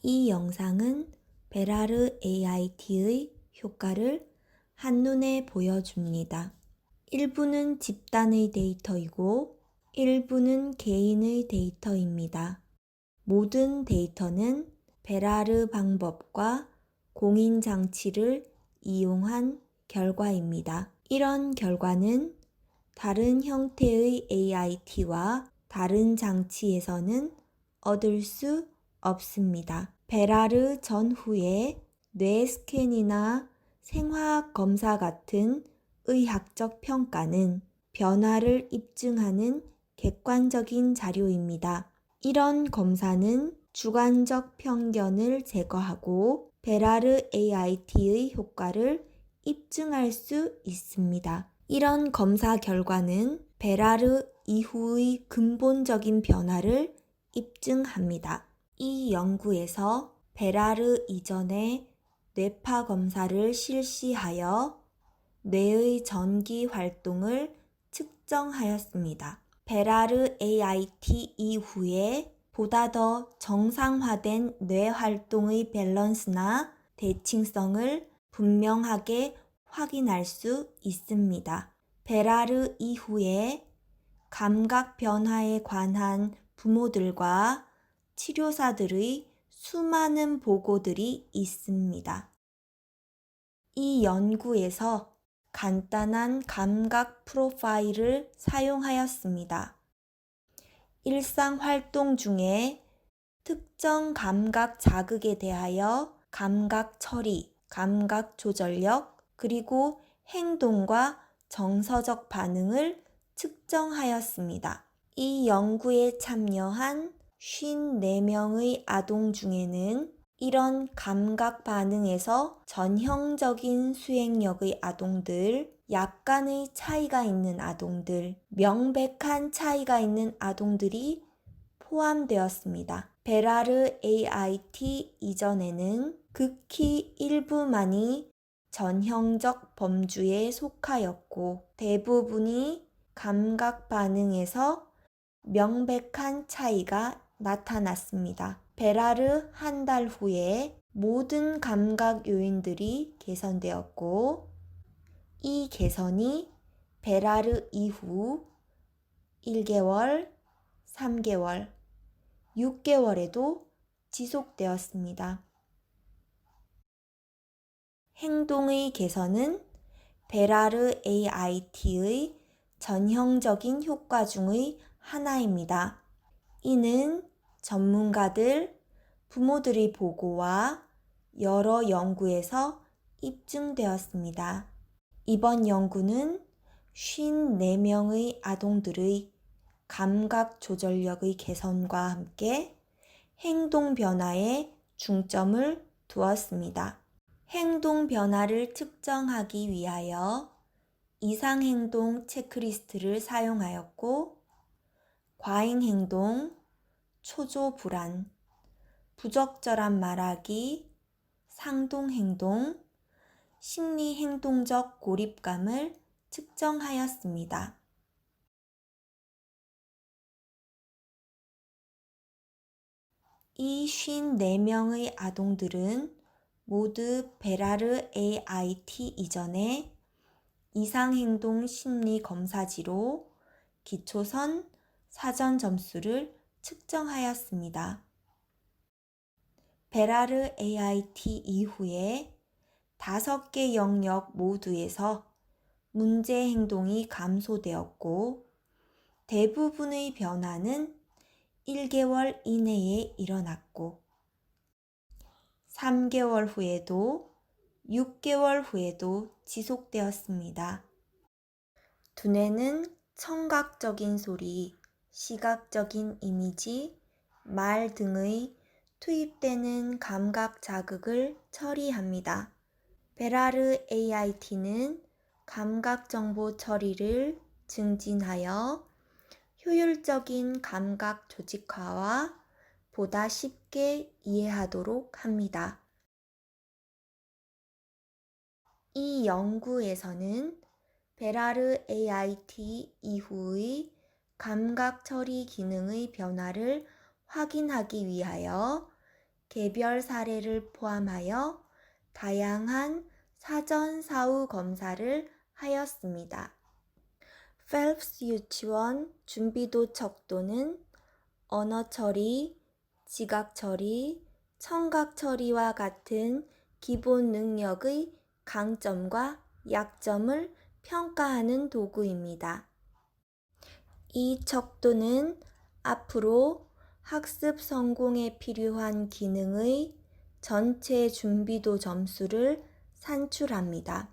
이 영상은 베라르 AIT의 효과를 한눈에 보여줍니다. 일부는 집단의 데이터이고 일부는 개인의 데이터입니다. 모든 데이터는 베라르 방법과 공인장치를 이용한 결과입니다. 이런 결과는 다른 형태의 AIT와 다른 장치에서는 얻을 수 없습니다. 베라르 전후의 뇌 스캔이나 생화학 검사 같은 의학적 평가는 변화를 입증하는 객관적인 자료입니다. 이런 검사는 주관적 편견을 제거하고 베라르 AIT의 효과를 입증할 수 있습니다. 이런 검사 결과는 베라르 이후의 근본적인 변화를 입증합니다. 이 연구에서 베라르 이전에 뇌파 검사를 실시하여 뇌의 전기 활동을 측정하였습니다. 베라르 AIT 이후에 보다 더 정상화된 뇌 활동의 밸런스나 대칭성을 분명하게 확인할 수 있습니다. 베라르 이후에 감각 변화에 관한 부모들과 치료사들의 수많은 보고들이 있습니다. 이 연구에서 간단한 감각 프로파일을 사용하였습니다. 일상 활동 중에 특정 감각 자극에 대하여 감각 처리, 감각 조절력, 그리고 행동과 정서적 반응을 측정하였습니다. 이 연구에 참여한 54명의 아동 중에는 이런 감각 반응에서 전형적인 수행력의 아동들, 약간의 차이가 있는 아동들, 명백한 차이가 있는 아동들이 포함되었습니다. 베라르 AIT 이전에는 극히 일부만이 전형적 범주에 속하였고 대부분이 감각 반응에서 명백한 차이가 나타났습니다. 베라르 한 달 후에 모든 감각 요인들이 개선되었고 이 개선이 베라르 이후 1개월, 3개월, 6개월에도 지속되었습니다. 행동의 개선은 베라르 AIT의 전형적인 효과 중의 하나입니다. 이는 전문가들, 부모들의 보고와 여러 연구에서 입증되었습니다. 이번 연구는 54명의 아동들의 감각 조절력의 개선과 함께 행동 변화에 중점을 두었습니다. 행동 변화를 측정하기 위하여 이상행동 체크리스트를 사용하였고 과잉행동, 초조불안, 부적절한 말하기, 상동행동, 심리행동적 고립감을 측정하였습니다. 이 54명의 아동들은 모두 베라르 AIT 이전에 이상행동 심리 검사지로 기초선 사전 점수를 측정하였습니다. 베라르 AIT 이후에 5개 영역 모두에서 문제 행동이 감소되었고 대부분의 변화는 1개월 이내에 일어났고 3개월 후에도 6개월 후에도 지속되었습니다. 두뇌는 청각적인 소리, 시각적인 이미지, 말 등의 투입되는 감각 자극을 처리합니다. 베라르 AIT는 감각 정보 처리를 증진하여 효율적인 감각 조직화와 보다 쉽게 이해하도록 합니다. 이 연구에서는 베라르 AIT 이후의 감각 처리 기능의 변화를 확인하기 위하여 개별 사례를 포함하여 다양한 사전 사후 검사를 하였습니다. 펠프스 유치원 준비도 척도는 언어 처리, 지각 처리, 청각 처리와 같은 기본 능력의 강점과 약점을 평가하는 도구입니다. 이 척도는 앞으로 학습 성공에 필요한 기능의 전체 준비도 점수를 산출합니다.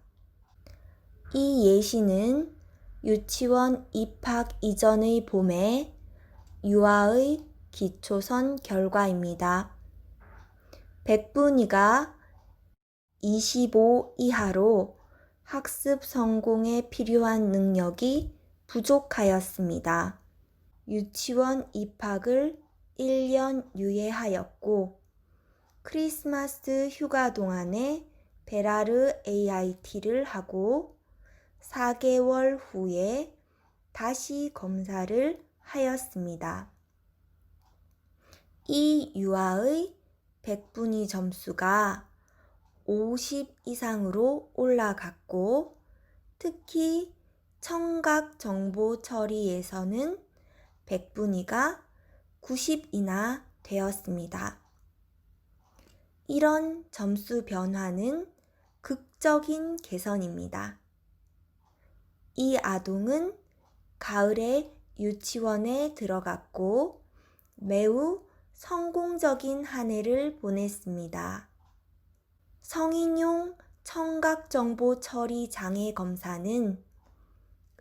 이 예시는 유치원 입학 이전의 봄에 유아의 기초선 결과입니다. 100분위가 25 이하로 학습 성공에 필요한 능력이 부족하였습니다. 유치원 입학을 1년 유예하였고 크리스마스 휴가 동안에 베라르 AIT를 하고 4개월 후에 다시 검사를 하였습니다. 이 유아의 100분위 점수가 50 이상으로 올라갔고 특히 청각 정보 처리에서는 100분위가 90이나 되었습니다. 이런 점수 변화는 극적인 개선입니다. 이 아동은 가을에 유치원에 들어갔고 매우 성공적인 한 해를 보냈습니다. 성인용 청각정보 처리 장애 검사는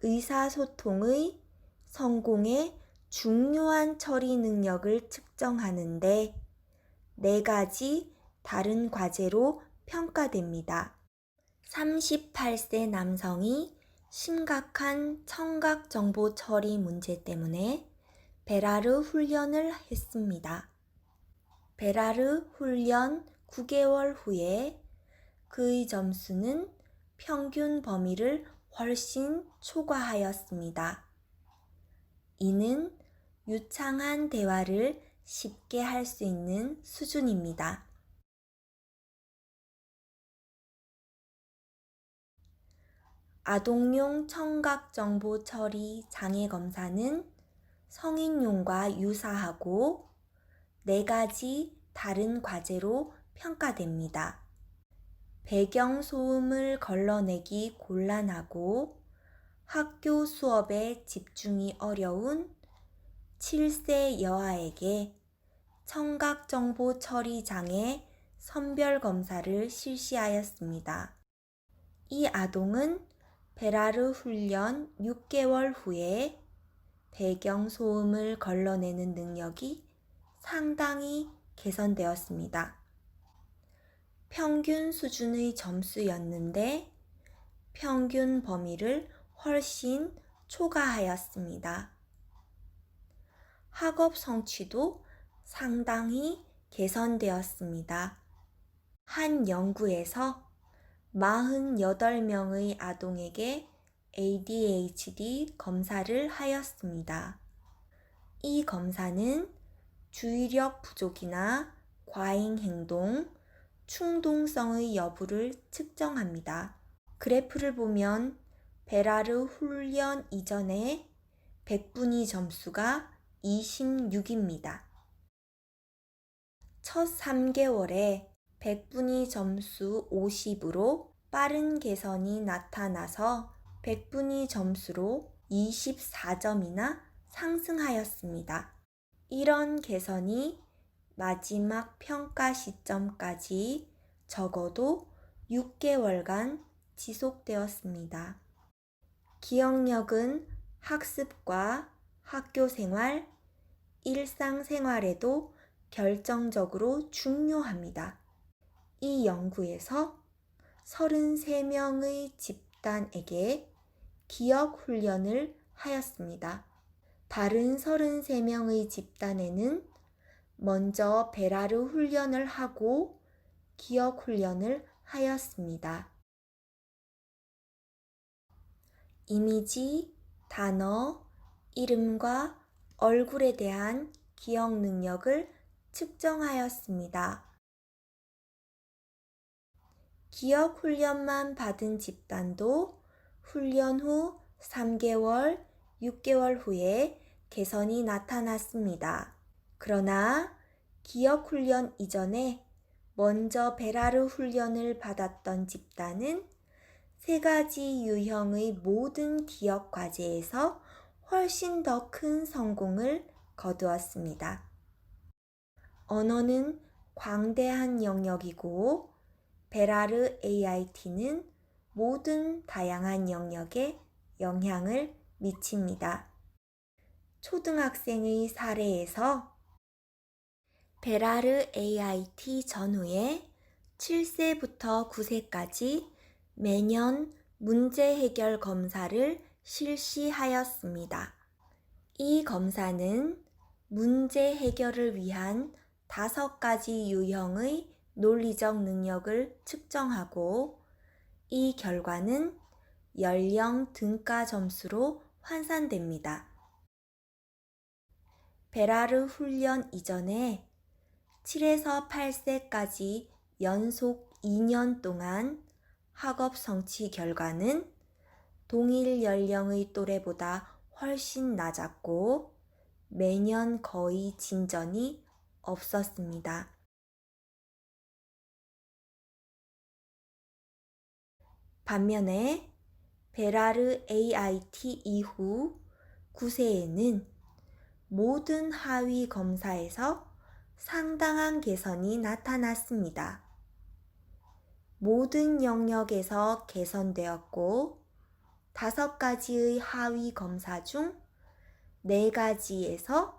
의사소통의 성공에 중요한 처리 능력을 측정하는데 4가지 다른 과제로 평가됩니다. 38세 남성이 심각한 청각 정보 처리 문제 때문에 베라르 훈련을 했습니다. 베라르 훈련 9개월 후에 그의 점수는 평균 범위를 훨씬 초과하였습니다. 이는 유창한 대화를 쉽게 할 수 있는 수준입니다. 아동용 청각 정보 처리 장애 검사는 성인용과 유사하고 4가지 다른 과제로 평가됩니다. 배경소음을 걸러내기 곤란하고 학교 수업에 집중이 어려운 7세 여아에게 청각정보 처리 장애 선별검사를 실시하였습니다. 이 아동은 베라르 훈련 6개월 후에 배경소음을 걸러내는 능력이 상당히 개선되었습니다. 평균 수준의 점수였는데 평균 범위를 훨씬 초과하였습니다. 학업 성취도 상당히 개선되었습니다. 한 연구에서 48명의 아동에게 ADHD 검사를 하였습니다. 이 검사는 주의력 부족이나 과잉 행동, 충동성의 여부를 측정합니다. 그래프를 보면 베라르 훈련 이전에 100분위 점수가 26입니다. 첫 3개월에 100분위 점수 50으로 빠른 개선이 나타나서 100분위 점수로 24점이나 상승하였습니다. 이런 개선이 마지막 평가 시점까지 적어도 6개월간 지속되었습니다. 기억력은 학습과 학교생활, 일상생활에도 결정적으로 중요합니다. 이 연구에서 33명의 집단에게 기억 훈련을 하였습니다. 다른 33명의 집단에는 먼저 베라르 훈련을 하고 기억 훈련을 하였습니다. 이미지, 단어, 이름과 얼굴에 대한 기억 능력을 측정하였습니다. 기억 훈련만 받은 집단도 훈련 후 3개월, 6개월 후에 개선이 나타났습니다. 그러나 기억 훈련 이전에 먼저 베라르 훈련을 받았던 집단은 3가지 유형의 모든 기억 과제에서 훨씬 더 큰 성공을 거두었습니다. 언어는 광대한 영역이고 베라르 AIT는 모든 다양한 영역에 영향을 미칩니다. 초등학생의 사례에서 베라르 AIT 전후에 7세부터 9세까지 매년 문제 해결 검사를 실시하였습니다. 이 검사는 문제 해결을 위한 5가지 유형의 논리적 능력을 측정하고 이 결과는 연령 등가 점수로 환산됩니다. 베라르 훈련 이전에 7에서 8세까지 연속 2년 동안 학업 성취 결과는 동일 연령의 또래보다 훨씬 낮았고 매년 거의 진전이 없었습니다. 반면에 베라르 AIT 이후 9세에는 모든 하위 검사에서 상당한 개선이 나타났습니다. 모든 영역에서 개선되었고 5가지의 하위 검사 중 4가지에서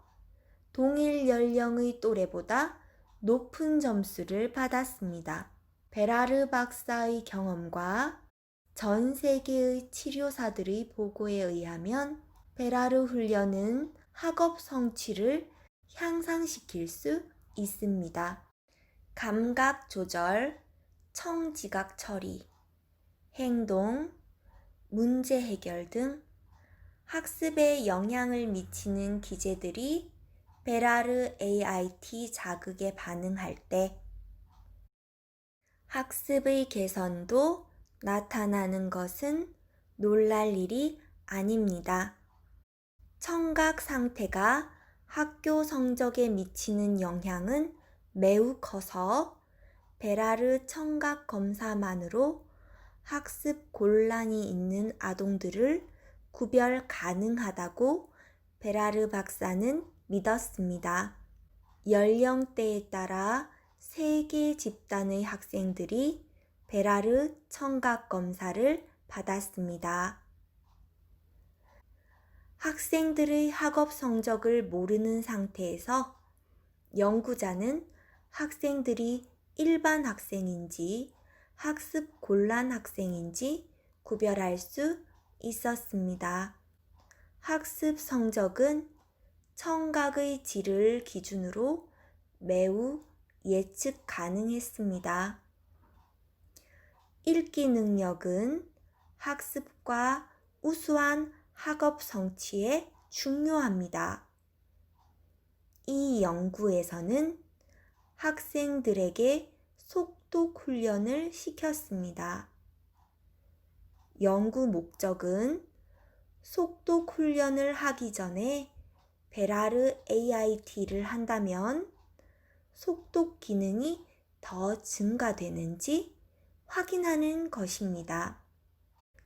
동일 연령의 또래보다 높은 점수를 받았습니다. 베라르 박사의 경험과 전 세계의 치료사들의 보고에 의하면 베라르 훈련은 학업 성취를 향상시킬 수 있습니다. 감각 조절, 청지각 처리, 행동, 문제 해결 등 학습에 영향을 미치는 기제들이 베라르 AIT 자극에 반응할 때 학습의 개선도 나타나는 것은 놀랄 일이 아닙니다. 청각 상태가 학교 성적에 미치는 영향은 매우 커서 베라르 청각 검사만으로 학습 곤란이 있는 아동들을 구별 가능하다고 베라르 박사는 믿었습니다. 연령대에 따라 3개 집단의 학생들이 베라르 청각 검사를 받았습니다. 학생들의 학업 성적을 모르는 상태에서 연구자는 학생들이 일반 학생인지 학습 곤란 학생인지 구별할 수 있었습니다. 학습 성적은 청각의 질을 기준으로 매우 예측 가능했습니다. 읽기 능력은 학습과 우수한 학업 성취에 중요합니다. 이 연구에서는 학생들에게 속독 훈련을 시켰습니다. 연구 목적은 속독 훈련을 하기 전에 베라르 AIT를 한다면 속독 기능이 더 증가되는지 확인하는 것입니다.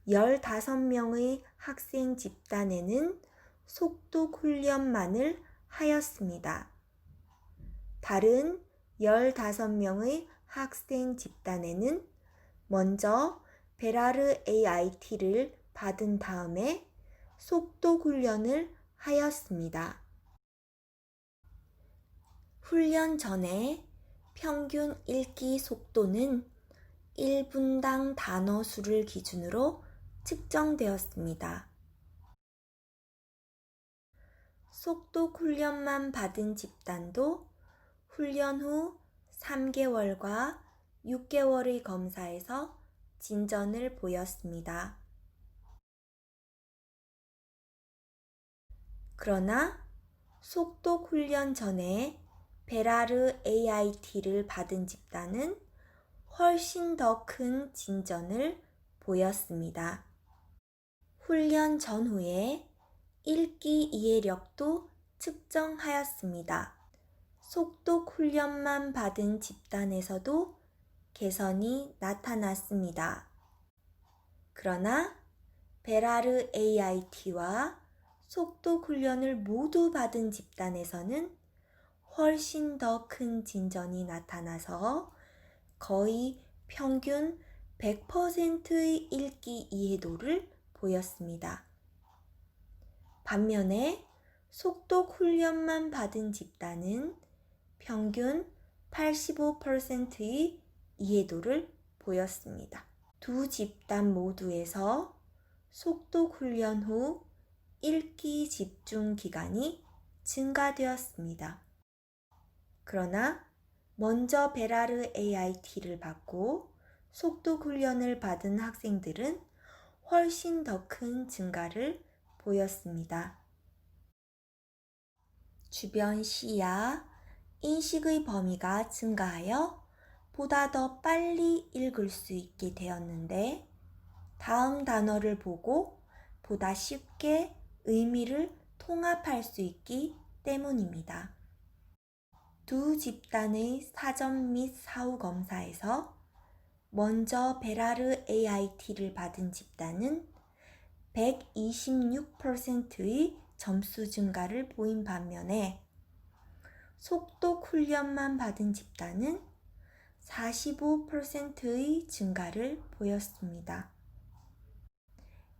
15명의 학생 집단에는 속독 훈련만을 하였습니다. 다른 15명의 학생 집단에는 먼저 베라르 AIT를 받은 다음에 속독 훈련을 하였습니다. 훈련 전에 평균 읽기 속도는 1분당 단어 수를 기준으로 측정되었습니다. 속독 훈련만 받은 집단도 훈련 후 3개월과 6개월의 검사에서 진전을 보였습니다. 그러나 속독 훈련 전에 베라르 AIT를 받은 집단은 훨씬 더 큰 진전을 보였습니다. 훈련 전후에 읽기 이해력도 측정하였습니다. 속독 훈련만 받은 집단에서도 개선이 나타났습니다. 그러나 베라르 AIT와 속독 훈련을 모두 받은 집단에서는 훨씬 더 큰 진전이 나타나서 거의 평균 100%의 읽기 이해도를 보였습니다. 반면에 속독 훈련만 받은 집단은 평균 85%의 이해도를 보였습니다. 두 집단 모두에서 속독 훈련 후 읽기 집중 기간이 증가되었습니다. 그러나 먼저 베라르 AIT를 받고 속독 훈련을 받은 학생들은 훨씬 더 큰 증가를 보였습니다. 주변 시야, 인식의 범위가 증가하여 보다 더 빨리 읽을 수 있게 되었는데 다음 단어를 보고 보다 쉽게 의미를 통합할 수 있기 때문입니다. 두 집단의 사전 및 사후 검사에서 먼저 베라르 AIT를 받은 집단은 126%의 점수 증가를 보인 반면에 속독 훈련만 받은 집단은 45%의 증가를 보였습니다.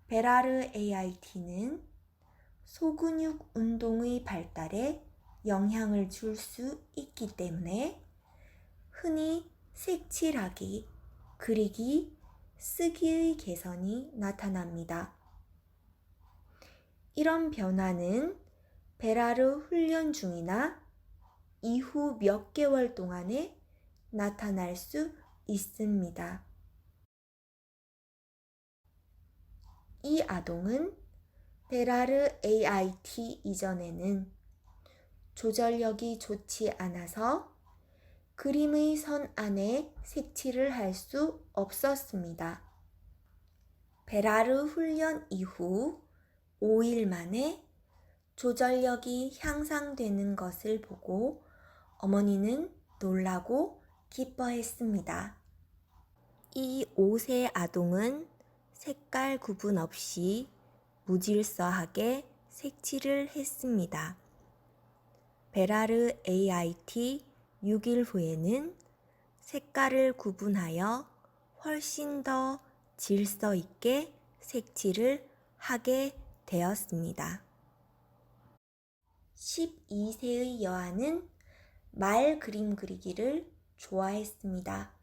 베라르 AIT는 소근육 운동의 발달에 영향을 줄 수 있기 때문에 흔히 색칠하기, 그리기, 쓰기의 개선이 나타납니다. 이런 변화는 베라르 훈련 중이나 이후 몇 개월 동안에 나타날 수 있습니다. 이 아동은 베라르 AIT 이전에는 조절력이 좋지 않아서 그림의 선 안에 색칠을 할 수 없었습니다. 베라르 훈련 이후 5일 만에 조절력이 향상되는 것을 보고 어머니는 놀라고 기뻐했습니다. 이 5세 아동은 색깔 구분 없이 무질서하게 색칠을 했습니다. 베라르 AIT 6일 후에는 색깔을 구분하여 훨씬 더 질서 있게 색칠을 하게 되었습니다. 12세의 여아는 말 그림 그리기를 좋아했습니다.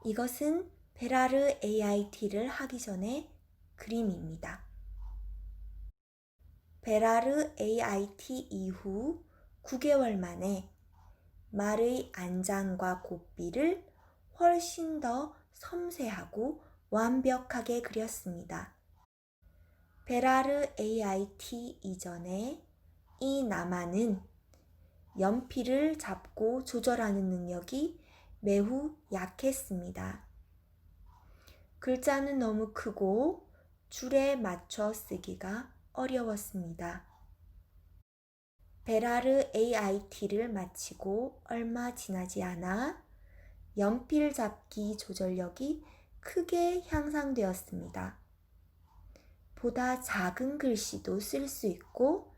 이것은 베라르 AIT를 하기 전의 그림입니다. 베라르 AIT 이후 9개월 만에 말의 안장과 곱비를 훨씬 더 섬세하고 완벽하게 그렸습니다. 베라르 AIT 이전에 이 나만은 연필을 잡고 조절하는 능력이 매우 약했습니다. 글자는 너무 크고 줄에 맞춰 쓰기가 어려웠습니다. 베라르 AIT를 마치고 얼마 지나지 않아 연필 잡기 조절력이 크게 향상되었습니다. 보다 작은 글씨도 쓸 수 있고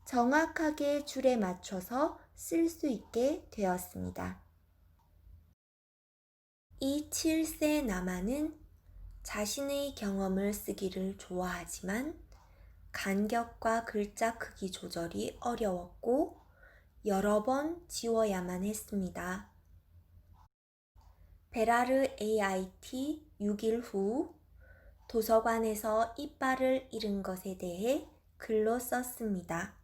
정확하게 줄에 맞춰서 쓸 수 있게 되었습니다. 이 7세 남아는 자신의 경험을 쓰기를 좋아하지만 간격과 글자 크기 조절이 어려웠고 여러 번 지워야만 했습니다. 베라르 AIT 6일 후 도서관에서 이빨을 잃은 것에 대해 글로 썼습니다.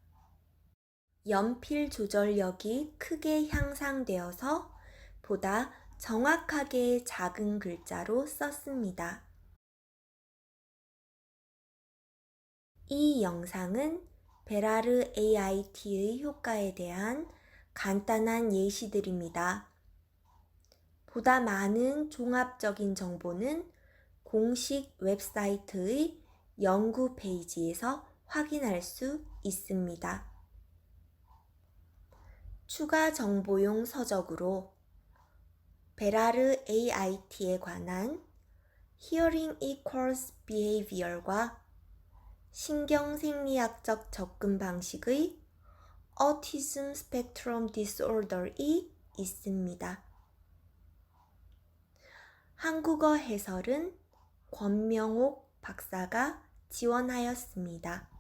연필 조절력이 크게 향상되어서 보다 정확하게 작은 글자로 썼습니다. 이 영상은 베라르 AIT의 효과에 대한 간단한 예시들입니다. 보다 많은 종합적인 정보는 공식 웹사이트의 연구 페이지에서 확인할 수 있습니다. 추가 정보용 서적으로 베라르 AIT에 관한 Hearing Equals Behavior과 신경생리학적 접근 방식의 Autism Spectrum Disorder이 있습니다. 한국어 해설은 권명옥 박사가 지원하였습니다.